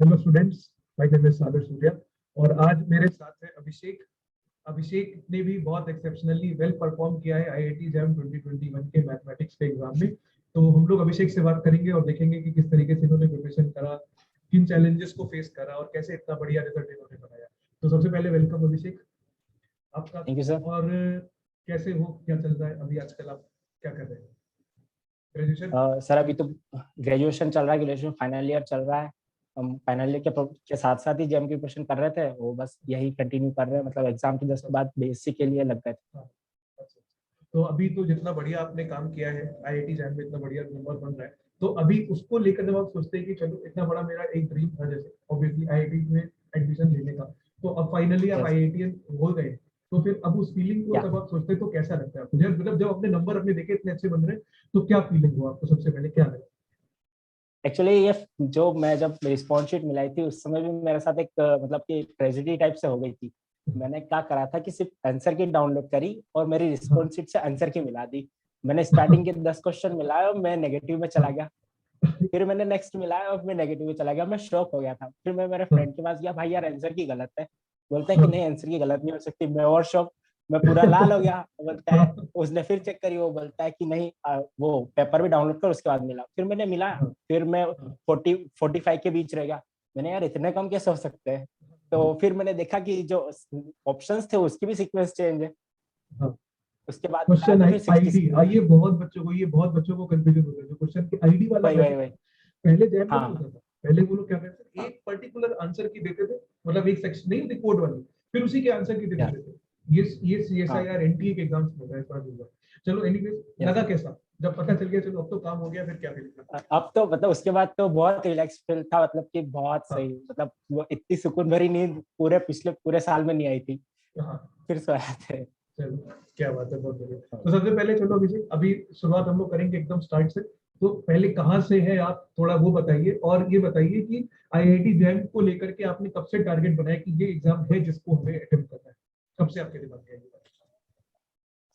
Hello students, my name is Sagar Surya और आज मेरे साथ है अभिषेक। अभिषेक ने भी बहुत एक्सेप्शनली वेल परफॉर्म किया है आईआईटी जैम 2021 के मैथमेटिक्स के एग्जाम में। तो हम लोग अभिषेक से बात करेंगे और देखेंगे कि किस तरीके से इन्होंने प्रिपरेशन करा, किन चैलेंजेस को फेस करा और कैसे इतना बढ़िया रिजल्ट इन्होंने बनाया। तो सबसे पहले वेलकम अभिषेक आपका। Thank you sir. और कैसे हो, क्या चल रहा है अभी आजकल, आप क्या कर रहे हैं? ग्रेजुएशन? सर अभी तो ग्रेजुएशन चल रहा है, ग्रेजुएशन फाइनल ईयर चल रहा है। हम फाइनल ईयर के साथ साथ ही जेम की प्रिपरेशन कर रहे थे, वो बस यही कंटिन्यू कर रहे हैं। मतलब एग्जाम के जस्ट बाद बीएससी के लिए लग गए थे। अच्छा। तो अभी तो जितना बढ़िया आपने काम किया है आईआईटी जैम में, इतना बढ़िया नंबर बन रहा है, तो अभी उसको लेकर जब आप सोचते हैं कि चलो इतना बड़ा मेरा एक ड्रीम था, जैसे ऑब्वियसली आईआईटी में एडमिशन लेने का, तो अब फाइनली आप आईआईटीएन हो गए, तो फिर अब उस फीलिंग को जब आप सोचते हैं तो कैसा लगता है आपको? मतलब जब अपने नंबर अपने देखे इतने अच्छे बन रहे हैं, तो क्या फीलिंग हुआ आपको? सबसे पहले क्या लगा? एक्चुअली ये जो मैं जब रिस्पॉन्स शीट मिलाई थी उस समय भी मेरे साथ एक मतलब कि ट्रेजेडी टाइप से हो गई थी। मैंने क्या करा था कि सिर्फ आंसर की डाउनलोड करी और मेरी रिस्पॉन्स शीट से आंसर की मिला दी। मैंने स्टार्टिंग के 10 क्वेश्चन मिलाए और मैं नेगेटिव में चला गया। फिर मैंने नेक्स्ट मिलाया और मैं नेगेटिव में चला गया। मैं शॉक हो गया था। फिर मैं मेरे फ्रेंड के पास गया, भाई यार आंसर की गलत है। बोलता है कि नहीं आंसर की गलत नहीं हो सकती। मैं और शॉक, मैं पूरा लाल हो गया। बोलता है, उसने फिर चेक करी, वो बोलता है कि नहीं वो पेपर भी डाउनलोड कर उसके बाद मिला। फिर मैंने मिलाया, फिर मैं 40-45 के बीच रह गया। मैंने यार इतने कम कैसे हो सकते हैं? तो फिर मैंने देखा कि जो ऑप्शंस थे उसकी भी सीक्वेंस चेंज है। उसके बाद मिलाया क्वेश्चन तो फिर आईडी, 66 मिला। ये बहुत बच्चों को कंफ्यूजन होता है जो क्वेश्चन की आईडी वाला वही है। वही वही पहले जैम में नहीं हाँ होता था। पहले वो लोग क्या करते थे, हाँ एक पर्टिकुलर आंसर की देते थे, मतलब एक सेक्शन नहीं होती कोड वाली, फिर उसी के आंसर की दे यार देते थे। ये हाँ सीएसआईआर एनटीए के एग्जाम्स में होता है, इस बार होगा। चलो एनीवेज, यस। लगा कैसा जब पता चल गया चलो अब तो काम हो गया, फिर क्या फील था? अब तो मतलब उसके बाद तो बहुत रिलैक्स फील था। मतलब कि बहुत हाँ सही, मतलब वो इतनी सुकून भरी नींद पूरे साल में नहीं आई थी। हाँ। फिर सोया थे। चलो क्या बात है, बहुत बढ़िया। तो सबसे पहले चलो अभिषेक, अभी शुरुआत हम लोग करेंगे एकदम स्टार्ट से। तो पहले कहाँ से है आप, थोड़ा वो बताइए, और ये बताइए कि आईआईटी जैम को लेकर के आपने कब से टारगेट बनाया कि ये एग्जाम है जिसको हमें अटेम्प्ट करना है? कब से आपके दिमाग में है ये बात?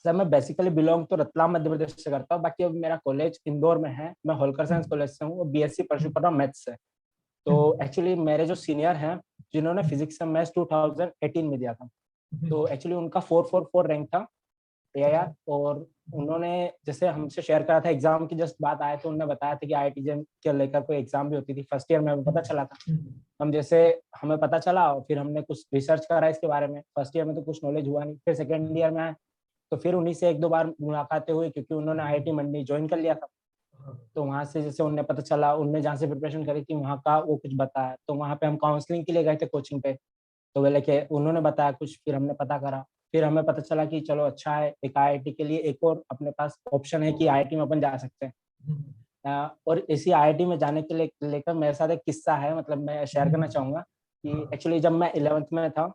सर मैं बेसिकली बिलोंग तो रतलाम मध्य प्रदेश से करता हूँ। बाकी अब मेरा कॉलेज इंदौर में है। मैं होलकर साइंस कॉलेज से हूँ, बीएससी परस्यू कर रहा हूँ मैथ्स से। तो एक्चुअली मेरे जो सीनियर हैं जिन्होंने फिजिक्स से मैथ्स 2018 में दिया था, तो एक्चुअली उनका 444 रैंक था एआईआर। और उन्होंने जैसे हमसे शेयर करा था, एग्जाम की जस्ट बात आया तो उन्होंने बताया था कि आईआईटी जेम के लेकर कोई एग्जाम भी होती थी। फर्स्ट ईयर में हमें पता चला था। हम जैसे हमें पता चला और फिर हमने कुछ रिसर्च करा इसके बारे में। फर्स्ट ईयर में तो कुछ नॉलेज हुआ नहीं। फिर सेकेंड ईयर में आए तो फिर उन्हीं से एक दो बार मुलाकातें हुई, क्योंकि उन्होंने आईआईटी मंडी ज्वाइन कर लिया था। तो वहां से जैसे उन्हें पता चला, उनने जहाँ से प्रिपरेशन करी थी वहाँ का वो कुछ बताया, तो वहाँ पे हम काउंसलिंग के लिए गए थे कोचिंग पे। तो बोले कि उन्होंने बताया कुछ, फिर हमने पता करा। फिर हमें पता चला कि चलो अच्छा है, एक आईआईटी के लिए एक और अपने पास ऑप्शन है कि आईआईटी में अपन जा सकते हैं। और इसी आईआईटी में जाने के लिए लेकर मेरे साथ एक किस्सा है, मतलब मैं शेयर करना चाहूंगा कि एक्चुअली जब मैं 11th में था,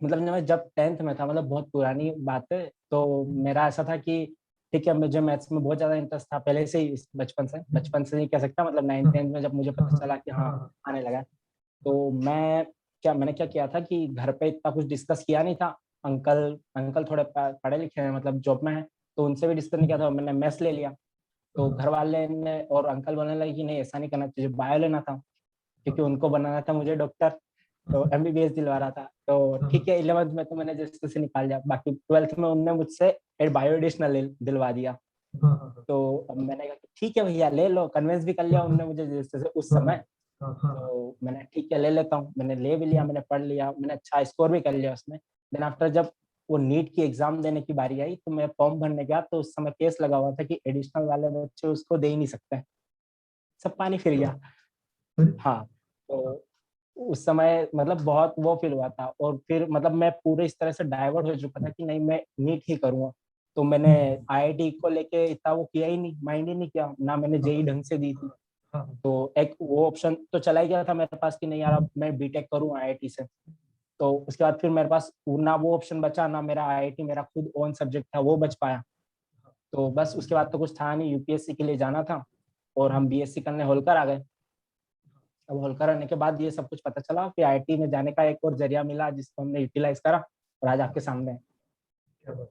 मतलब जब मैं जब 10th में था, मतलब बहुत पुरानी बात है। तो मेरा ऐसा था कि ठीक है, मुझे मैथ्स में बहुत ज्यादा इंटरेस्ट था पहले से ही, बचपन से नहीं कह सकता, मतलब 9th 10th में जब मुझे पता चला कि हाँ आने लगा। तो मैंने क्या किया था कि घर पे इतना कुछ डिस्कस किया नहीं था। अंकल अंकल थोड़े पढ़े लिखे हैं, मतलब जॉब में है, तो उनसे भी डिस्कस नहीं किया था। मैंने मैथ्स ले लिया। तो घर वाले ने और अंकल बोलने लगे कि नहीं ऐसा नहीं करना, तुझे बायो लेना था, क्योंकि उनको बनाना था मुझे डॉक्टर। तो एमबीबीएस दिलवा रहा था। तो ठीक है, 11th में तो मैंने जैसे से निकाल दिया। बाकी 12th में उनने मुझसे एक बायो एडिशनल दिलवा दिया। तो अब मैंने कहा कि ठीक है भैया ले लो, कन्विंस भी कर लिया उनने मुझे जैसे से उस समय। तो मैंने ठीक है ले लेता हूँ, मैंने ले भी लिया, मैंने पढ़ लिया, मैंने अच्छा स्कोर भी कर लिया उसमें। देन आफ्टर जब वो नीट की एग्जाम देने की बारी आई तो मैं फॉर्म भरने गया, तो उस समय केस लगा हुआ था कि एडिशनल वाले बच्चे उसको दे ही नहीं सकते। सब पानी फिर गया। हाँ। तो उस समय मतलब बहुत वो फील हुआ था। और फिर मतलब मैं पूरे इस तरह से डाइवर्ट हो चुका था कि नहीं मैं नीट ही करूंगा। तो मैंने आईआईटी को लेके इतना वो किया ही नहीं, माइंड ही नहीं किया ना। मैंने जेई ढंग से दी थी। तो एक वो ऑप्शन तो चला ही गया था मेरे पास कि नहीं यार अब मैं बीटेक करूँ आईआईटी से। तो उसके बाद फिर मेरे पास ना वो ऑप्शन बचा, ना मेरा आईआईटी मेरा खुद ओन सब्जेक्ट था वो बच पाया। तो बस उसके बाद तो कुछ था नहीं, यूपीएससी के लिए जाना था। और हम बीएससी करने होलकर आ गए। अब होलकर आने के बाद ये सब कुछ पता चला, फिर आईआईटी में जाने का एक और जरिया मिला जिसको हमने यूटिलाइज करा और आज आपके सामने है। क्या बात।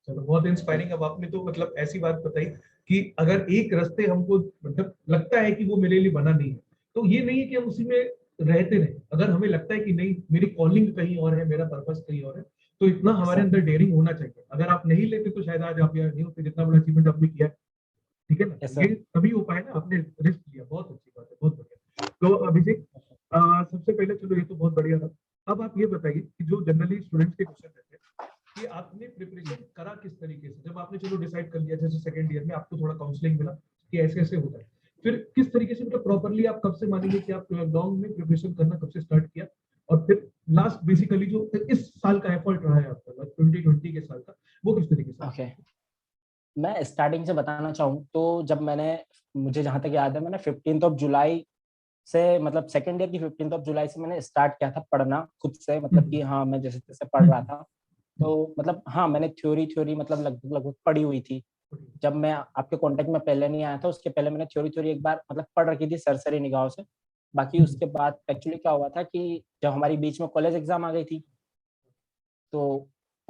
चलो बहुत इंस्पायरिंग। अब आपने तो मतलब ऐसी बात बताई कि अगर एक रास्ते हमको मतलब लगता है कि वो मेरे लिए बना नहीं है, तो ये नहीं है कि हम उसी में रहते रहे। अगर हमें लगता है कि नहीं मेरी कॉलिंग कहीं और है, मेरा पर्पस कहीं और है, तो इतना यस हमारे सर। अंदर डेयरिंग होना चाहिए। अगर आप नहीं लेते तो शायद आज आप यहाँ नहीं होते, जितना बड़ा अचीवमेंट आपने किया है। ठीक है ना, यस ये सर। तभी हो पाया ना, आपने रिस्क लिया, बहुत अच्छी बात है, बहुत बढ़िया। तो अभिषेक, सबसे पहले चलो ये तो बहुत बढ़िया था। अब आप ये बताइए कि जो जनरली स्टूडेंट्स के क्वेश्चन रहते हैं कि आपने प्रिपरेशन करा किस तरीके से, जब आपने चलो डिसाइड कर लिया, जैसे सेकंड ईयर में आपको थोड़ा काउंसलिंग मिला कि ऐसे ऐसे होता है, फिर किस तरीके से, मतलब प्रॉपरली आप कब से मानेंगे कि आप लॉन्ग में प्रिपरेशन करना कब से स्टार्ट किया, और फिर लास्ट बेसिकली जो इस साल का एफर्ट रहा है आपका 2020 के साल का, वो किस तरीके से? ओके, मैं स्टार्टिंग से बताना चाहूँ तो जब मैंने, मुझे जहाँ तक याद है, मैंने 15th ऑफ जुलाई से, मतलब सेकंड ईयर की 15th ऑफ जुलाई से मैंने स्टार्ट किया था पढ़ना खुद से, मतलब कि हाँ मैं जैसे तैसे पढ़ रहा था। तो मतलब हाँ मैंने थ्योरी थ्योरी मतलब लगभग लगभग पढ़ी हुई थी। जब मैं आपके कांटेक्ट में पहले नहीं आया था, उसके पहले मैंने थ्योरी थ्योरी एक बार मतलब पढ़ रखी थी सरसरी निगाहों से। बाकी उसके बाद एक्चुअली क्या हुआ था कि जब हमारी बीच में कॉलेज एग्जाम आ गई थी, तो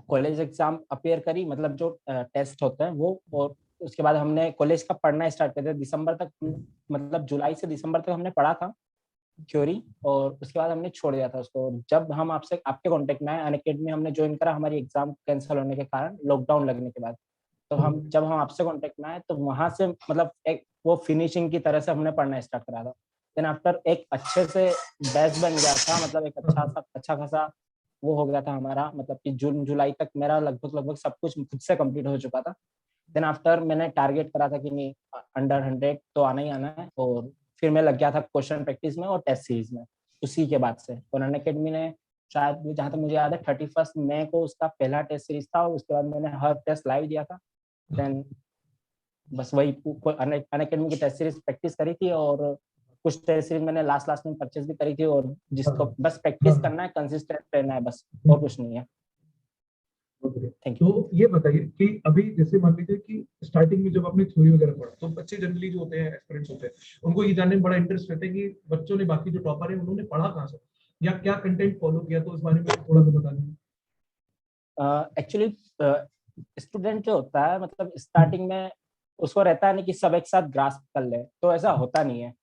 कॉलेज एग्जाम अपीयर करी, मतलब जो टेस्ट होते हैं वो, और उसके बाद हमने कॉलेज का पढ़ना स्टार्ट कर दिया दिसंबर तक। मतलब जुलाई से दिसंबर तक हमने पढ़ा था थ्योरी, और उसके बाद हमने छोड़ दिया था उसको। जब हम आपसे आपके कांटेक्ट में आए, अनअकैडमी हमने ज्वाइन करा हमारी एग्जाम कैंसिल होने के कारण, लॉकडाउन लगने के बाद। तो हम जब हम आपसे कांटेक्ट में आए तो वहां से मतलब एक वो फिनिशिंग की तरह से हमने पढ़ना स्टार्ट करा था। देन आफ्टर एक अच्छे से बैच बन गया था, मतलब एक अच्छा खासा वो हो गया था हमारा, मतलब कि जून जुलाई तक मेरा लगभग लगभग सब कुछ खुद से कंप्लीट हो चुका था। देन आफ्टर मैंने टारगेट करा था कि नहीं, अंडर 100 तो आना ही आना है, और फिर मैं लग गया था क्वेश्चन प्रैक्टिस में और टेस्ट सीरीज में उसी के बाद से। और अनअकैडमी ने शायद, जहाँ तक मुझे याद है, 31 मई को उसका पहला टेस्ट सीरीज था, और उसके बाद मैंने हर टेस्ट लाइव दिया था। देन बस वही अनअकैडमी की टेस्ट सीरीज प्रैक्टिस करी थी, और कुछ टेस्ट सीरीज मैंने लास्ट लास्ट में परचेज भी करी थी, और जिसको बस प्रैक्टिस करना है, कंसिस्टेंट रहना है, बस और कुछ नहीं है। Thank you. तो ये बताइए कि अभी जैसे मान लीजिए कि स्टार्टिंग में जब आपने थ्योरी वगैरह पढ़ा, तो बच्चे जनरली जो होते हैं, एस्पिरेंट्स होते हैं, उनको ये जानने में बड़ा इंटरेस्ट रहता है कि बच्चों ने, बाकी जो टॉपर है, उन्होंने पढ़ा कहाँ से या क्या कंटेंट फॉलो किया, तो इस बारे में थोड़ा सा बता दीजिए। एक्चुअली स्टूडेंट जो होता है, मतलब स्टार्टिंग में उसको रहता है नहीं कि सब एक साथ ग्रास्प कर ले, तो ऐसा होता नहीं है।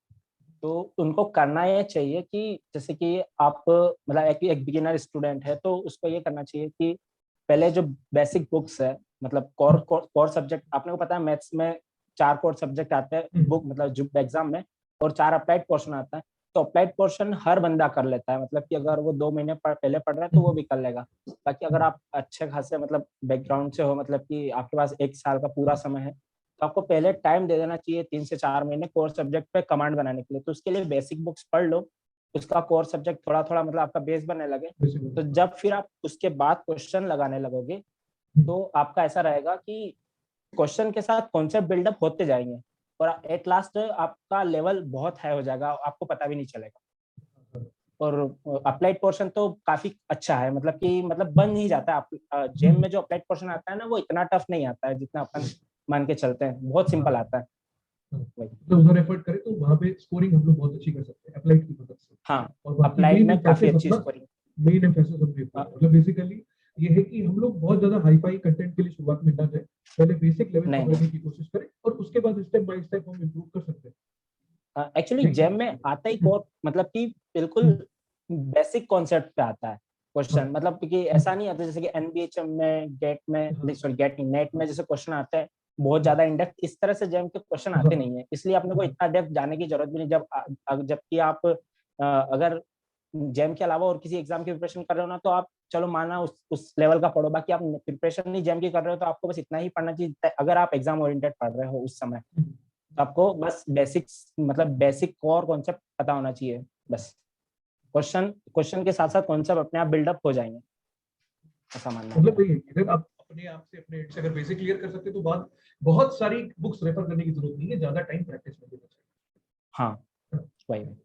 तो उनको करना ये चाहिए कि जैसे कि आप मतलब एक बिगिनर स्टूडेंट है, तो उसको ये करना चाहिए कि पहले जो बेसिक बुक्स है, मतलब कोर सब्जेक्ट, आपने को पता है मैथ्स में 4 कोर सब्जेक्ट आते हैं बुक, मतलब जो एग्जाम में, और 4 अप्लाइड पोर्शन आता है। तो अप्लाइड पोर्शन हर बंदा कर लेता है, मतलब कि अगर वो 2 महीने पहले पढ़ रहा है तो वो भी कर लेगा। बाकी अगर आप अच्छे खासे मतलब बैकग्राउंड से हो, मतलब कि आपके पास 1 साल का पूरा समय है, तो आपको पहले टाइम दे देना चाहिए 3 से 4 महीने कोर सब्जेक्ट पे कमांड बनाने के लिए। तो उसके लिए बेसिक बुक्स पढ़ लो, उसका कोर सब्जेक्ट थोड़ा थोड़ा मतलब आपका बेस बनने लगे। तो जब फिर आप उसके बाद क्वेश्चन लगाने लगोगे, तो आपका ऐसा रहेगा कि क्वेश्चन के साथ कॉन्सेप्ट बिल्डअप होते जाएंगे, और एट लास्ट आपका लेवल बहुत हाई हो जाएगा, आपको पता भी नहीं चलेगा। और अप्लाइड पोर्शन तो काफी अच्छा है, मतलब कि मतलब बन ही जाता है। आप जेम में जो अप्लाइड पोर्शन आता है ना, वो इतना टफ नहीं आता है जितना अपन मान के चलते हैं, बहुत सिंपल आता है। वही। तो उधर एफर्ट करें तो वहां पे स्कोरिंग हम लोग बहुत अच्छी कर सकते हैं अप्लाइड की मदद से। हाँ, और बाकी अप्लाइड मेन में काफी एम्फेसिस अच्छी अपना, स्कोरिंग। मेन एम्फेसिस अपने ऊपर, मतलब बेसिकली ये है कि हम लोग बहुत ज्यादा हाई फाई कंटेंट के लिए शुरुआत में ना जाए, पहले बेसिक लेवल नहीं नहीं, पकड़ने की कोशिश करें, और उसके बाद स्टेप बाय स्टेप हम इम्प्रूव कर सकते हैं। एक्चुअली नहीं? जेम में आता ही कोर, मतलब कि बिल्कुल बेसिक कॉन्सेप्ट पे आता है क्वेश्चन। मतलब कि ऐसा नहीं आता जैसे कि एनबीएचएम में, गेट में, सॉरी गेट नेट में जैसे क्वेश्चन आते हैं बहुत ज्यादा इन डेप्थ, इस तरह से जेम के क्वेश्चन आते नहीं है। इसलिए अपने को इतना डेप्थ जाने की जरूरत भी नहीं। जबकि आप अगर जेम के अलावा और किसी एग्जाम की प्रिपरेशन कर रहे हो ना, तो आप चलो माना उस लेवल का पढ़ो। बाकी आप प्रिपरेशन नहीं जेम की कर रहे हो, तो आपको बस इतना ही पढ़ना चाहिए। अगर आप एग्जाम ओरिएंटेड पढ़ रहे हो उस समय, तो आपको बस बेसिक्स, मतलब बेसिक कोर कॉन्सेप्ट पता होना चाहिए बस। क्वेश्चन क्वेश्चन के साथ साथ कॉन्सेप्ट अपने आप बिल्डअप हो जाएंगे, ऐसा मानना है मतलब मेरा। वही है कि अगर आप अपने आप से, अपने हेड से अगर बेसिक क्लियर कर सकते हैं, तो बाद बहुत सारी बुक्स रेफर करने की जरूरत नहीं है, ज्यादा टाइम प्रैक्टिस में देना हाँ चाहिए। वही।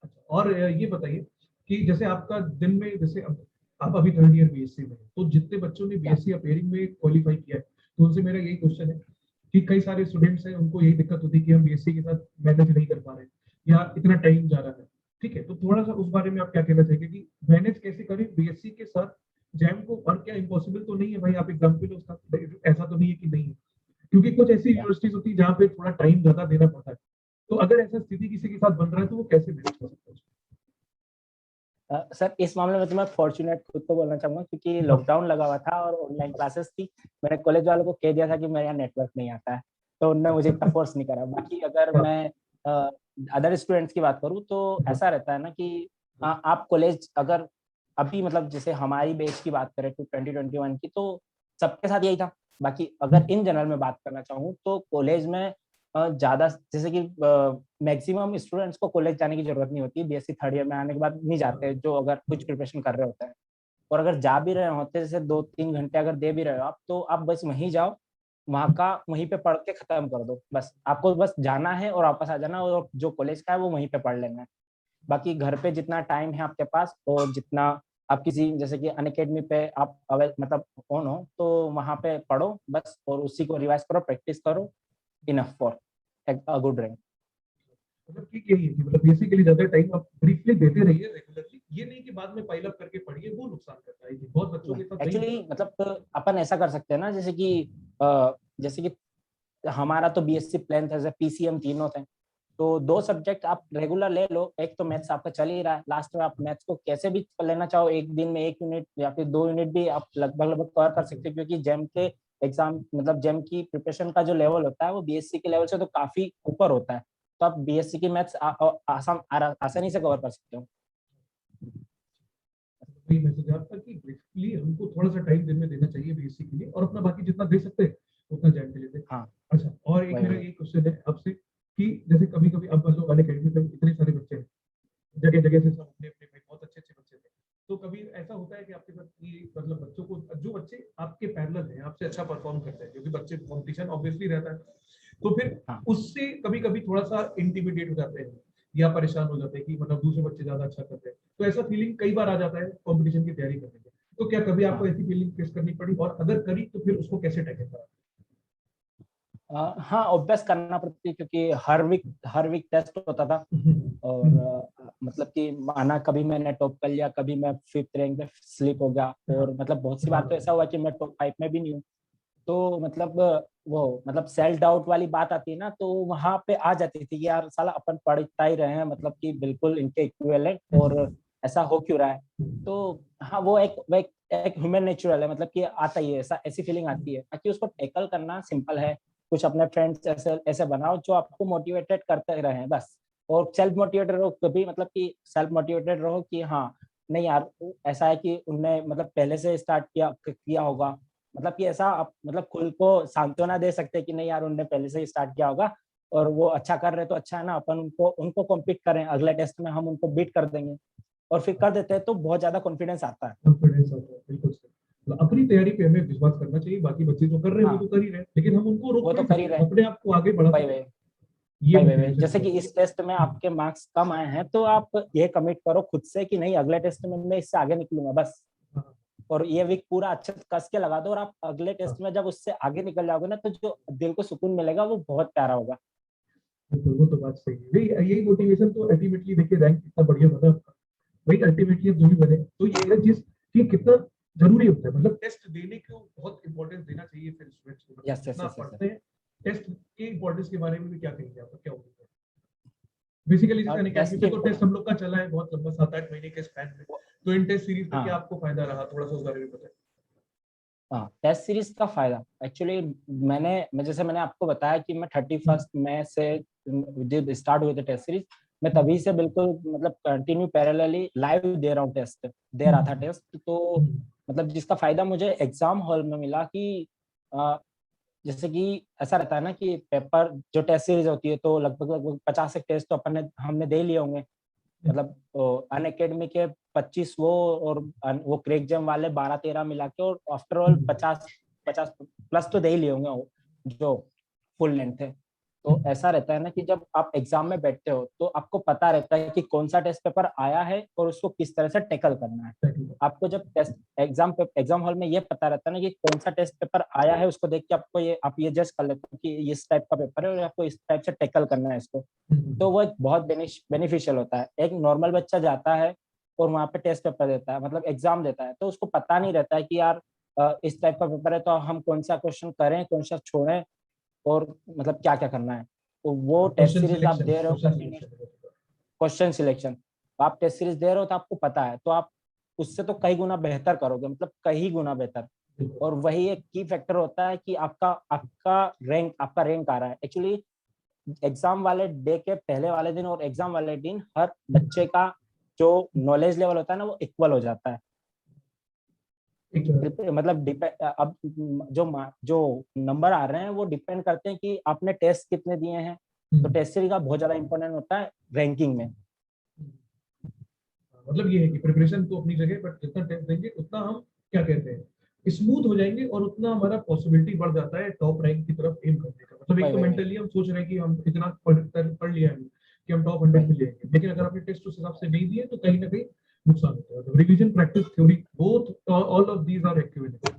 अच्छा, और ये बताइए कि जैसे आपका दिन में, जैसे अब आप अभी थर्ड ईयर बीएससी में हैं, तो जितने बच्चों ने या बीएससी अपेयरिंग में क्वालिफाई किया है, तो उनसे मेरा यही क्वेश्चन है कि कई सारे स्टूडेंट्स हैं, उनको यही दिक्कत होती है कि हम बीएससी के साथ मैनेज नहीं कर पा रहे या इतना टाइम जा रहा है। ठीक है, तो थोड़ा सा उस बारे में आप क्या कहना चाहिए कि मैनेज कैसे करें बीएससी के साथ जैम को, और क्या इम्पॉसिबल तो नहीं है भाई, आप एग्जाम पे लो उसका, ऐसा तो नहीं है कि नहीं है, क्योंकि कुछ ऐसी या यूनिवर्सिटीज होती है जहाँ पे थोड़ा टाइम ज्यादा देना पड़ता है। तो अगर ऐसा स्थिति किसी के साथ बन रहा है, तो वो कैसे मैनेज कर सकता है? सर इस मामले में तो मैं फॉर्चुनेट खुद को बोलना चाहूंगा, क्योंकि लॉकडाउन लगा हुआ था और ऑनलाइन क्लासेस थी। मैंने कॉलेज वालों को कह दिया था कि मेरे यहाँ नेटवर्क नहीं आता है, तो उन्होंने मुझे इतना फोर्स नहीं करा। बाकी अगर मैं अदर स्टूडेंट्स की बात करूँ तो ऐसा रहता है ना कि आप कॉलेज अगर अभी मतलब जैसे हमारी बैच की बात करें तो 2021 की, तो सबके साथ यही था। बाकी अगर इन जनरल में बात करना चाहूँ तो कॉलेज में ज्यादा जैसे कि मैक्सिमम स्टूडेंट्स को कॉलेज जाने की जरूरत नहीं होती, बीएससी थर्ड ईयर में आने के बाद नहीं जाते, जो अगर कुछ प्रिपरेशन कर रहे होते हैं। और अगर जा भी रहे होते हैं, जैसे 2-3 घंटे अगर दे भी रहे हो आप, तो आप बस वहीं जाओ, वहाँ का वहीं पे पढ़ के खत्म कर दो। बस आपको बस जाना है और वापस आ जाना, और जो कॉलेज का है वो वहीं पे पढ़ लेना है। बाकी घर पे जितना टाइम है आपके पास, और जितना आप किसी जैसे कि अनअकैडमी पे आप मतलब ऑन हो, तो वहाँ पे पढ़ो बस, और उसी को रिवाइज करो, प्रैक्टिस करो, enough for a good rank. मतलब ठीक यही है कि मतलब बेसिकली ज्यादा टाइम आप ब्रीफली देते रहिए रेगुलरली, ये नहीं कि बाद में पाइल अप करके पढ़िए, वो नुकसान करता है, कि बहुत बच्चों के साथ वही एक्चुअली होता मतलब अपन ऐसा कर सकते हैं ना, जैसे कि हमारा तो बीएससी प्लान था, पीसीएम तीनों थे, तो 2 सब्जेक्ट आप रेगुलर ले लो। एक तो मैथ्स आपका चल ही रहा है, लास्ट में आप मैथ्स को कैसे भी लेना चाहो, एक दिन में 1 यूनिट या फिर 2 यूनिट भी आप लगभग लगभग कवर कर सकते हो, क्योंकि जेम के एग्जाम मतलब जेम की प्रिपरेशन का जो लेवल होता है वो बीएससी के लेवल से तो काफी ऊपर होता है। तो आप बीएससी की मैथ्स आसानी से कवर कर सकते हो। है। वही मैसेज आपका कि बेसिकली हमको थोड़ा सा टाइम दिन में देना चाहिए बीएससी के लिए, और अपना बाकी जितना दे सकते हैं उतना जैम के लिए दें। हाँ, अच्छा, और एक वही मेरा वही। ये क्वेश्चन है आपसे कि जैसे कभी कभी अब मान लो वाले अकेडमी में इतने सारे बच्चे हैं, जगह जगह से सब अपने अपने में बहुत अच्छे अच्छे बच्चे थे, तो कभी ऐसा होता है कि आपके साथ कि मतलब बच्चों को, जो बच्चे आपके पैरेलल हैं, आपसे अच्छा परफॉर्म करते हैं, क्योंकि बच्चे कंपटीशन ऑब्वियसली रहता है, तो फिर हाँ उससे कभी कभी थोड़ा सा इंटिमिडेट हो जाते हैं या परेशान हो जाते हैं कि मतलब दूसरे बच्चे ज्यादा अच्छा करते हैं, तो ऐसा फीलिंग कई बार आ जाता है कंपटीशन की तैयारी करने में। तो क्या कभी आपको हाँ। ऐसी फीलिंग फेस करनी पड़ी, और अगर करी तो फिर उसको कैसे टैकल करा? हाँ, ऑब्वियस करना पड़ती है, क्योंकि हर वीक टेस्ट होता था। और मतलब कि माना कभी मैंने टॉप कर लिया, कभी मैं 5th रैंक में स्लिप हो गया, और मतलब बहुत सी बार तो ऐसा हुआ कि मैं टॉप 5 में भी नहीं हूँ। तो मतलब वो मतलब सेल्फ डाउट वाली बात आती है ना, तो वहां पे आ जाती थी कि यार साला अपन पढ़ता ही रहे हैं, मतलब कि बिल्कुल इनके इक्विवेलेंट, और ऐसा हो क्यों रहा है। तो हाँ, वो एक ह्यूमन नेचुरल है, मतलब कि आता ही है, ऐसा ऐसी फीलिंग आती है। ताकि उसको टैकल करना सिंपल है। कुछ अपने फ्रेंड्स ऐसे ऐसे बनाओ जो आपको मोटिवेटेड करते रहे बस। और सेल्फ मोटिवेटेड रहो कभी, मतलब कि सेल्फ मोटिवेटेड रहो कि हाँ, नहीं यार, ऐसा है कि उनने मतलब पहले से स्टार्ट किया किया होगा। मतलब कि ऐसा आप मतलब खुद को सांत्वना दे सकते हैं कि नहीं यार, उनने पहले से ही स्टार्ट किया होगा, और वो अच्छा कर रहे तो अच्छा है ना, अपन उनको उनको कॉम्पीट करें, अगले टेस्ट में हम उनको बीट कर देंगे। और फिर कर देते हैं तो बहुत ज्यादा कॉन्फिडेंस आता है। कॉन्फिडेंस आता है, बिल्कुल सही। मतलब अपनी तैयारी पे हमें विश्वास करना चाहिए, बाकी बच्चे जो कर रहे हैं वो तो हाँ, कर ही रहे हैं, लेकिन हम उनको रोक वो तो नहीं कर ही सकते, रहे हम हैं। अपने आप को आगे बढ़ा वही सकते वही हैं। ये वही मोटिवेशन जैसे कि बहुत इस टेस्ट में आपके मार्क्स कम आए हैं, तो आप ये कमिट करो खुद से कि नहीं, अगले टेस्ट में मैं इससे आगे निकलूंगा बस। हाँ, और ये वीक पूरा अच्छे से कस के लगा दो, और आप अगले हाँ, टेस्ट में जब उससे आगे निकल जाओगे ना, तो जो दिल को सुकून मिलेगा वो बहुत प्यारा होगा। बिल्कुल, वो तो बात सही है। यही मोटिवेशन तो अल्टीमेटली देखिए रैंक कितना बढ़िया बना आपका, वही अल्टीमेटली जो भी बने, तो ये है चीज कि कितना जरूरी होता है, मतलब टेस्ट देने को बहुत इंपॉर्टेंस देना चाहिए फिर स्टूडेंट्स को, मतलब यस यस जितना आप यस यस। पढ़ते हैं। टेस्ट के इंपॉर्टेंस के बारे में भी क्या कहेंगे, आपका क्या ओपिनियन है? बेसिकली जैसे और अकेडमी टेस्ट पे की तो टेस्ट हम लोग का चला है बहुत लंबा, 7-8 महीने के स्पैन में, तो इन टेस्ट सीरीज का क्या हाँ आपको फायदा रहा, थोड़ा सा उस बारे में बताएं। हाँ, टेस्ट सीरीज का फायदा एक्चुअली मैं जैसे मैंने आपको बताया कि मैं 31 मई से जब स्टार्ट हुए थे टेस्ट सीरीज, मैं तभी से बिल्कुल मतलब कंटिन्यू पैरेलली लाइव दे रहा हूँ टेस्ट, दे रहा था टेस्ट। तो मतलब जिसका फायदा मुझे एग्जाम हॉल में मिला कि जैसे कि ऐसा रहता है ना कि पेपर जो टेस्ट सीरीज होती है, तो लगभग लगभग 50 एक टेस्ट तो अपन ने हमने दे लिए होंगे। मतलब अन अकेडमी के 25 वो, और वो क्रैक जैम वाले 12-13 मिला के, और आफ्टर ऑल 50 प्लस तो दे ही लिए होंगे जो फुल लेंथ है। तो ऐसा रहता है ना कि जब आप एग्जाम में बैठते हो तो आपको पता रहता है कि कौन सा टेस्ट पेपर आया है और उसको किस तरह से टैकल करना है। आपको जब टेस्ट एग्जाम हॉल में ये पता रहता है ना कि कौन सा टेस्ट पेपर आया है, उसको देख के आपको ये आप ये जज कर लेते हो कि इस टाइप का पेपर है और आपको इस टाइप से टैकल करना है इसको। तो वो एक बहुत बेनिफिशियल होता है। एक नॉर्मल बच्चा जाता है और वहाँ पे टेस्ट पेपर देता है, मतलब एग्जाम देता है, तो उसको पता नहीं रहता है कि यार इस टाइप का पेपर है तो हम कौन सा क्वेश्चन करें, कौन सा छोड़ें, और मतलब क्या क्या करना है। तो वो टेस्ट क्वेश्चन सीरीज आप सिलेक्शन, दे रहे हो question continuous, selection. Question selection, आप टेस्ट सीरीज दे रहे हो तो आपको पता है, तो आप उससे तो कई गुना बेहतर करोगे, मतलब कई गुना बेहतर। और वही एक की फैक्टर होता है कि आपका रैंक आ रहा है। एक्चुअली एग्जाम वाले डे के पहले वाले दिन और एग्जाम वाले दिन हर बच्चे का जो नॉलेज लेवल होता है ना वो इक्वल हो जाता है। मतलब अब जो नंबर आ रहे हैं वो डिपेंड करते हैं कि आपने टेस्ट कितने दिए हैं। तो टेस्ट सीरीज का बहुत ज्यादा इंपॉर्टेंट होता है रैंकिंग में। मतलब ये है कि प्रिपरेशन तो अपनी जगह, बट जितना टेस्ट देंगे उतना हम क्या कहते हैं स्मूथ हो जाएंगे, और उतना हमारा पॉसिबिलिटी बढ़ जाता है टॉप रैंक की तरफ एम करने का। मतलब एक तो मेंटली हम सोच रहे हैं कि हम इतना पढ़ लिया है कि हम टॉप 100 में लेंगे, लेकिन अगर आपने टेस्ट उस हिसाब से नहीं दिए तो कहीं ना कहीं नुकसान होता है। तो revision, practice, theory, both all of these are equivalent,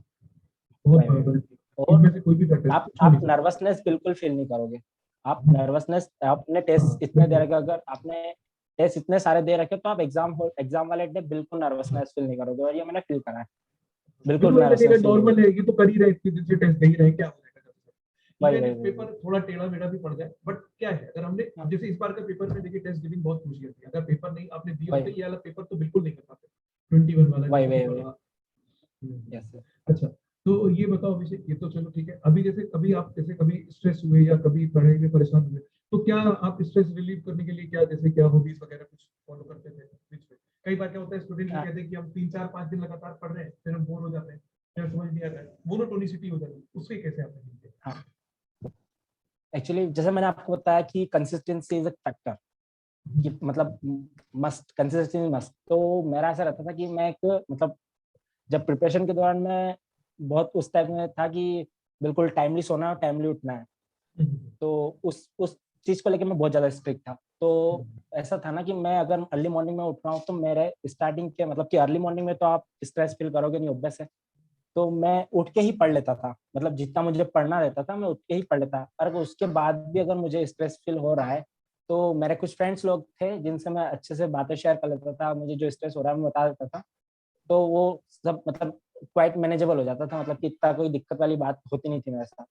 बहुत बराबर है। और इनमें से कोई भी फैक्टर आप नर्वसनेस बिल्कुल फील नहीं करोगे। आप नर्वसनेस, आपने टेस्ट इतने दे रखे, अगर आपने टेस्ट इतने सारे दे रखे तो आप एग्जाम वाले डे बिल्कुल नर्वसनेस फील नहीं करोगे, और ये मैंने फील करा है। बिल्कुल लगेगा नर्वसनेस फील नहीं नॉर्मल होगी। है, ये तो कर ही रहे, इतनी दिन से टेस्ट दे ही रहे, क्या हो जाएगा। वही इवन वही इफ वही पेपर थोड़ा टेढ़ा मेढ़ा भी पड़ जाए, बट क्या है, अगर हमने अब जैसे इस बार का पेपर में देखिए टेस्ट गिविंग बहुत मुश्किल थी, अगर पेपर नहीं आपने दिए होते वही ये वाला पेपर तो बिल्कुल नहीं कर पाते 21 वाला वही जो वही पेपर वही रहा। यस। अच्छा, तो ये बताओ अभिषेक, ये तो चलो ठीक है, अभी जैसे कभी आप जैसे कभी स्ट्रेस हुए या कभी पढ़ाई में परेशान हुए, तो क्या आप स्ट्रेस रिलीव करने के लिए क्या जैसे क्या हॉबीज वगैरह कुछ फॉलो करते थे बीच में? कई बार क्या होता है स्टूडेंट जो कहते हैं कि हम 3 4 5 दिन लगातार पढ़ रहे हैं, फिर हम बोर हो जाते हैं, फिर समझ नहीं आता है, मोनोटोनिसिटी हो जाती है, उससे कैसे आपने डील किया? हाँ, एक्चुअली जैसे मैंने आपको बताया कि कंसिस्टेंसी इज अ फैक्टर, कि मतलब मस्ट, कंसिस्टेंसी मस्ट। तो मेरा ऐसा रहता था कि मैं एक मतलब जब प्रिपरेशन के दौरान मैं बहुत उस टाइप में था कि बिल्कुल टाइमली सोना और टाइमली उठना है। तो उस चीज को लेकर मैं बहुत ज्यादा स्ट्रिक्ट था। तो ऐसा था ना कि मैं अगर अर्ली मॉर्निंग में उठ रहा हूँ तो मेरे स्टार्टिंग के मतलब कि अर्ली मॉर्निंग में तो आप स्ट्रेस फील करोगे नहीं, ऑब्वियस है। तो मैं उठ के ही पढ़ लेता था, मतलब जितना मुझे पढ़ना रहता था मैं उठ के ही पढ़ लेता। और उसके बाद भी अगर मुझे स्ट्रेस फील हो रहा है तो मेरे कुछ फ्रेंड्स लोग थे जिनसे मैं अच्छे से बातें शेयर कर लेता था, मुझे जो स्ट्रेस हो रहा है मैं बता देता था। तो वो सब मतलब क्वाइट मैनेजेबल हो जाता था, मतलब कि इतना कोई दिक्कत वाली बात होती नहीं थी मेरे साथ।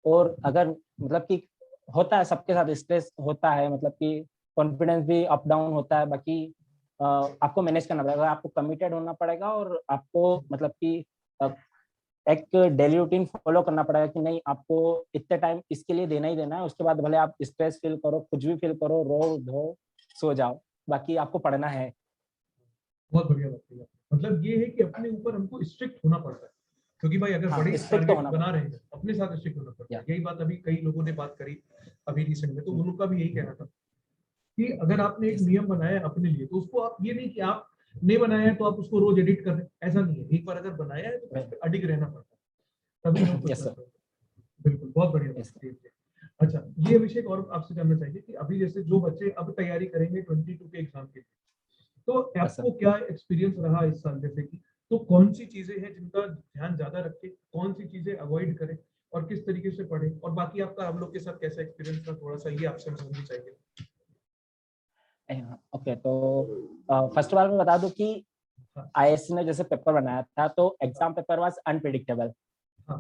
और अगर मतलब कि होता है सबके साथ स्ट्रेस होता है, मतलब कि कॉन्फिडेंस भी अप डाउन होता है। बाकी आपको मैनेज करना पड़ेगा, आपको कमिटेड होना पड़ेगा, और आपको मतलब कि एक डेली रूटीन फॉलो करना पड़ेगा कि नहीं, आपको इतने टाइम इसके लिए देना ही देना है। उसके बाद भले आप स्ट्रेस फील करो, कुछ भी फील करो, रो धो सो जाओ, बाकी आपको पढ़ना है। बहुत बढ़िया बात कही आपने। मतलब ये है कि अपने ऊपर हमको स्ट्रिक्ट होना पड़ता है, क्योंकि भाई अगर हाँ, बड़े स्ट्रिक्ट तो टारगेट होना बना पड़ेगा। रहे हैं अपने साथ स्ट्रिक्ट होना पड़ता या है। यही बात अभी कई लोगों ने बात करी अभी रिसेंट में, तो उनका भी यही कहना था कि अगर आपने एक यस नियम बनाया है अपने लिए, तो उसको आप ये नहीं कि आप नहीं बनाया है तो आप उसको रोज एडिट कर रहे हैं, ऐसा नहीं है। एक बार अगर बनाया है तो फिर उस पर अडिग रहना पड़ता है, तभी हम कुछ यस कर सर। पाएंगे। बिल्कुल, बहुत बढ़िया बात यस सर। है। अच्छा, ये अभिषेक और आपसे जानना चाहिए कि अभी जैसे जो बच्चे अब तैयारी करेंगे 22 के एग्जाम के लिए, तो यस सर। आपको क्या एक्सपीरियंस रहा इस साल, जैसे कि तो कौन सी चीजें हैं जिनका ध्यान ज्यादा रखें, कौन सी चीजें अवॉइड करें, और किस तरीके से पढ़ें, और बाकी आपका हम लोग के साथ कैसा एक्सपीरियंस था, थोड़ा सा ये आपसे समझनी चाहिए। ओके, तो फर्स्ट ऑफ ऑल मैं बता दूं कि हाँ आईएससी ने जैसे पेपर बनाया था तो हाँ एग्जाम पेपर वाज अनप्रिडिक्टेबल। हाँ।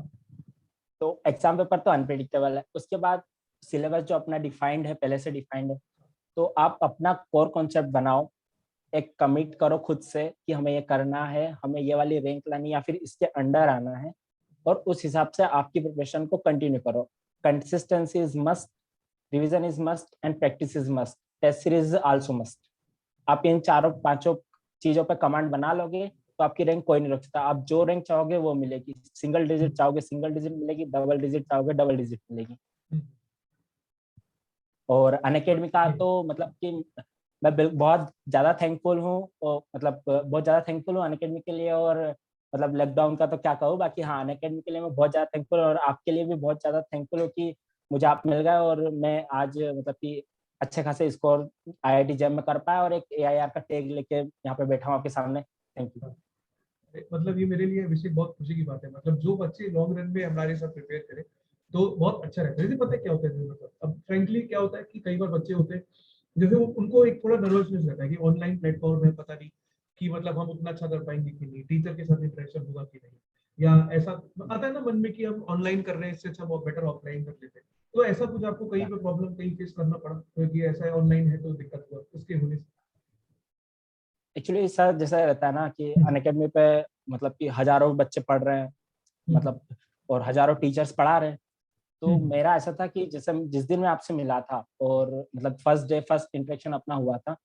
तो एग्जाम पेपर तो अनप्रिडिक्टेबल है, उसके बाद सिलेबस जो अपना डिफाइंड है, पहले से डिफाइंड है। तो आप अपना कोर कॉन्सेप्ट बनाओ, एक कमिट करो खुद से कि हमें ये करना है, हमें ये वाली रैंक लानी या फिर इसके अंडर आना है, और उस हिसाब से आपकी प्रिपरेशन को कंटिन्यू करो। Consistency is must, revision is must, and practice is must, test series also must. आप इन चारों पांचों चीजों पे कमांड बना लोगे तो आपकी रैंक कोई नहीं रोक सकता। आप जो रैंक चाहोगे वो मिलेगी, सिंगल डिजिट चाहोगे सिंगल डिजिट मिलेगी, डबल डिजिट चाहोगे डबल डिजिट मिलेगी। और अनअकैडमी का ये तो मतलब कि मैं बहुत ज्यादा थैंकफुल हूँ, और मतलब बहुत ज्यादा थैंकफुल हूँ अनअकैडमी के लिए। और मतलब लॉकडाउन का तो क्या कहूँ, बाकी हाँ अनअकैडमी के लिए मैं बहुत ज्यादा थैंकफुल हूँ, और आपके लिए भी बहुत ज्यादा थैंकफुल हूँ कि मुझे आप मिल गए और मैं आज मतलब कि अच्छे खासे स्कोर आईआईटी जैम में कर पाया, और एक एआईआर का टैग लेके यहाँ पे बैठा हूँ आपके सामने। Thank you. मतलब ये मेरे लिए विषय बहुत खुशी की बात है। मतलब जो बच्चे लॉन्ग रन में हमारे साथ प्रिपेयर करें तो बहुत अच्छा रहता है। जैसे पता है क्या होता है, मतलब अब फ्रेंकली क्या होता है कि कई बार बच्चे होते हैं जैसे वो उनको एक थोड़ा नर्वसनेस रहता है कि ऑनलाइन प्लेटफॉर्म है, पता नहीं कि मतलब हम उतना अच्छा कर पाएंगे कि नहीं, टीचर के साथ इंटरेक्शन होगा कि नहीं, या ऐसा आता है ना मन में कि हम ऑनलाइन कर रहे हैं, इससे अच्छा बहुत बेटर ऑफलाइन कर लेते हैं। तो ऐसा कुछ आपको कहीं पे प्रॉब्लम कहीं फेस करना पड़ा क्योंकि ऐसा ऑनलाइन है तो दिक्कत हुआ उसके होने से? एक्चुअली सर जैसा रहता है ना कि अनअकैडमी पे मतलब कि हजारों बच्चे पढ़ रहे हैं, मतलब और हजारों टीचर्स पढ़ा रहे हैं। तो मेरा ऐसा था कि जैसे जिस दिन मैं आपसे मिला था और मतलब फर्स्ट इंटरेक्शन अपना हुआ था,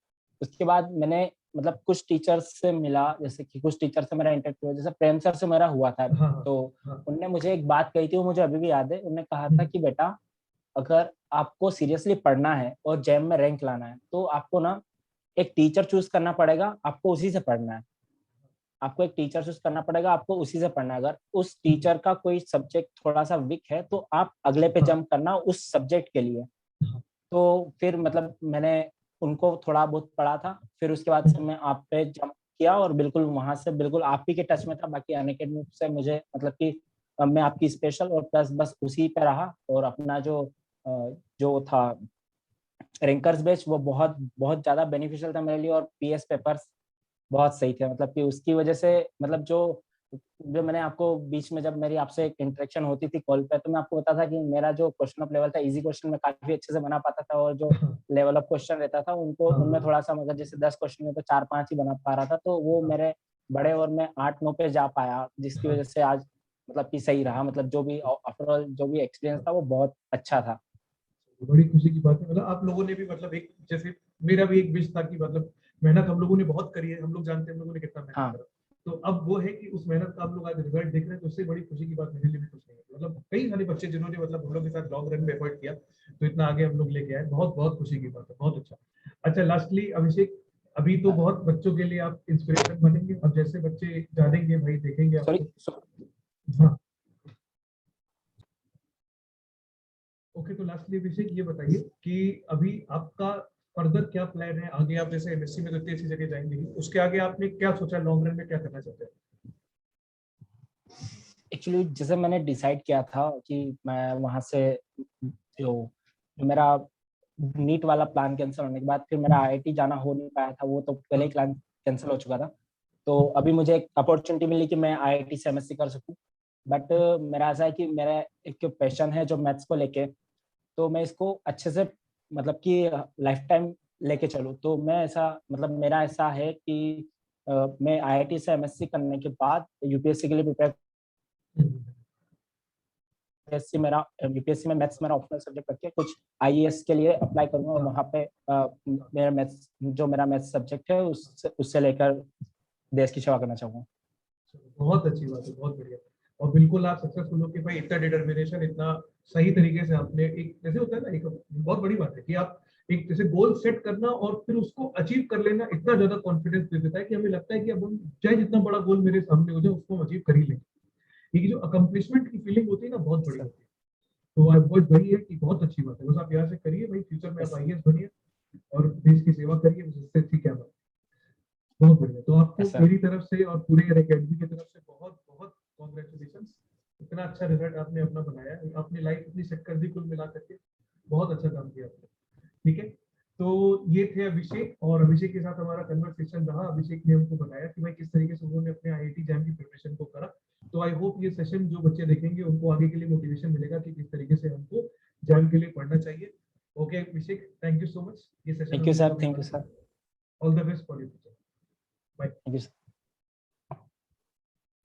उसके बाद मैंने मतलब कुछ टीचर्स से मिला, जैसे कि कुछ टीचर से मेरा इंटरेक्ट हुआ, जैसे प्रेम सर से मेरा हुआ था। हाँ तो हाँ उनने मुझे एक बात कही थी, वो मुझे अभी भी याद है। उन्होंने कहा था कि बेटा, अगर आपको सीरियसली पढ़ना है और जैम में रैंक लाना है, तो आपको ना एक टीचर चूज करना पड़ेगा, आपको उसी से पढ़ना है। आपको एक टीचर चूज करना पड़ेगा, आपको उसी से पढ़ना है। अगर उस टीचर का कोई सब्जेक्ट थोड़ा सा वीक है, तो आप अगले पे जंप करना उस सब्जेक्ट के लिए। तो फिर मतलब मैंने उनको थोड़ा बहुत पढ़ा था, फिर उसके बाद से मैं आप पे जंप किया और बिल्कुल वहां से बिल्कुल आप ही के टच में था। बाकी अनअकैडमी से मुझे मतलब कि मैं आपकी स्पेशल और प्लस बस उसी पे रहा। और अपना जो था रैंकर्स बैच, वो बहुत बहुत ज्यादा बेनिफिशियल था मेरे लिए। और पीएस पेपर्स बहुत सही थे, मतलब कि उसकी वजह से मतलब जो जो मैंने आपको बीच में जब मेरी आपसे एक इंटरेक्शन होती थी कॉल पे, तो मैं आपको बताता था कि मेरा जो क्वेश्चन ऑफ लेवल था, इजी क्वेश्चन में काफी अच्छे से बना पाता था। और जो लेवल ऑफ क्वेश्चन रहता था उनको उनमें थोड़ा सा, मतलब जैसे 10 क्वेश्चन में तो 4-5 ही बना पा रहा था, तो वो मेरे बड़े और मैं 8-9 पे जा पाया, जिसकी वजह से आज मतलब कि सही रहा। मतलब जो भी आफ्टरऑल जो भी एक्सपीरियंस था वो बहुत अच्छा था। बड़ी खुशी की बात है। मतलब आप लोगों ने भी मतलब एक जैसे मेरा भी एक विश था कि मतलब मेहनत हम लोगों ने बहुत करी है, हम लोग जानते हैं हम लोगों ने कितना मेहनत हाँ करा। तो अब वो है कि उस मेहनत का आप लोग आज रिजल्ट देख रहे हैं, तो उससे बड़ी खुशी की बात मेरे लिए भी कुछ नहीं है। मतलब कई सारे बच्चे जिन्होंने मतलब हम लोग के साथ लॉन्ग रन में एफर्ट किया, तो इतना आगे हम लोग लेके आए, बहुत बहुत खुशी की बात है, बहुत अच्छा। अच्छा, लास्टली अभिषेक, अभी तो बहुत बच्चों के लिए आप इंस्पिरेशन बनेंगे, अब जैसे बच्चे जानेंगे भाई, देखेंगे सॉरी। आपको। हाँ, ओके। तो लास्टली अभिषेक ये बताइए कि अभी आपका फर्दर क्या प्लान है आगे? आप जैसे एमएससी में तो इतनी अच्छी जगह जाएंगे ही, उसके आगे आपने क्या सोचा, लॉन्ग रन में क्या करना चाहते हैं? एक्चुअली जैसे मैंने डिसाइड किया था कि मैं वहां से जो जो मेरा नीट वाला प्लान कैंसिल होने के बाद फिर मेरा आईआईटी जाना हो नहीं पाया था, वो तो पहले ही प्लान कैंसिल हो चुका था। तो अभी मुझे एक अपॉर्चुनिटी मिली कि मैं आईआईटी से एमएससी कर सकूं। बट मेरा ऐसा है कि मेरा एक पैशन है जो मैथ्स को लेके, तो मैं इसको अच्छे से मतलब कि लाइफ टाइम लेके चलूँ। तो मैं ऐसा मतलब मेरा ऐसा है कि मैं आईआईटी से एमएससी करने के बाद यूपीएससी के लिए प्रिपेयर। यूपीएससी मेरा यूपीएससी में मैथ्स मेरा ऑप्शनल सब्जेक्ट रख के कुछ आईएएस के लिए अप्लाई करूंगा। और वहाँ पे मेरा मैथ्स सब्जेक्ट है उससे लेकर देश की सेवा करना चाहूंगा। बहुत अच्छी बात है, बहुत बढ़िया। और बिल्कुल आप सक्सेसफुल हो कि भाई इतना डिटर्मिनेशन, इतना सही तरीके से आपने, एक जैसे होता है ना, एक बहुत बड़ी बात है कि आप एक जैसे गोल सेट करना और फिर उसको अचीव कर लेना, इतना ज्यादा कॉन्फिडेंस दे देता है कि हमें लगता है कि अब हम चाहे जितना बड़ा गोल मेरे सामने हो जाए उसको हम अचीव कर ही लेंगे। ये जो अकम्पलिशमेंट की फीलिंग होती है ना, बहुत बड़ी सर। होती है। तो आप बहुत बड़ी है कि बहुत अच्छी बात है, बस आप यहाँ से करिए भाई, फ्यूचर में आप यस। आईएएस बनिए और देश की सेवा करिए, उससे अच्छी क्या बात। बहुत बढ़िया। तो आपको यस सर। मेरी तरफ से और पूरे एकेडमी की तरफ से बहुत बहुत कॉन्ग्रेचुलेशन। इतना अच्छा रिजल्ट आपने अपना बनाया है, आपने लाइफ अपनी सेट कर दी कुल मिला करके, बहुत अच्छा काम किया आपने। ठीक है। तो ये थे अभिषेक, और अभिषेक के साथ हमारा कन्वर्सेशन रहा। अभिषेक ने हमको बताया कि भाई किस तरीके से उन्होंने अपने आईआईटी जैम की प्रिपरेशन को करा। तो आई होप ये सेशन जो बच्चे देखेंगे उनको आगे के लिए मोटिवेशन मिलेगा कि किस तरीके से हमको जैम के लिए पढ़ना चाहिए। Okay Abhishek, thank you so much, ये सेशन थैंक यू हमने सर। काफी थैंक यू मजा सर। किया। All the best for you future. Bye. Thank you sir.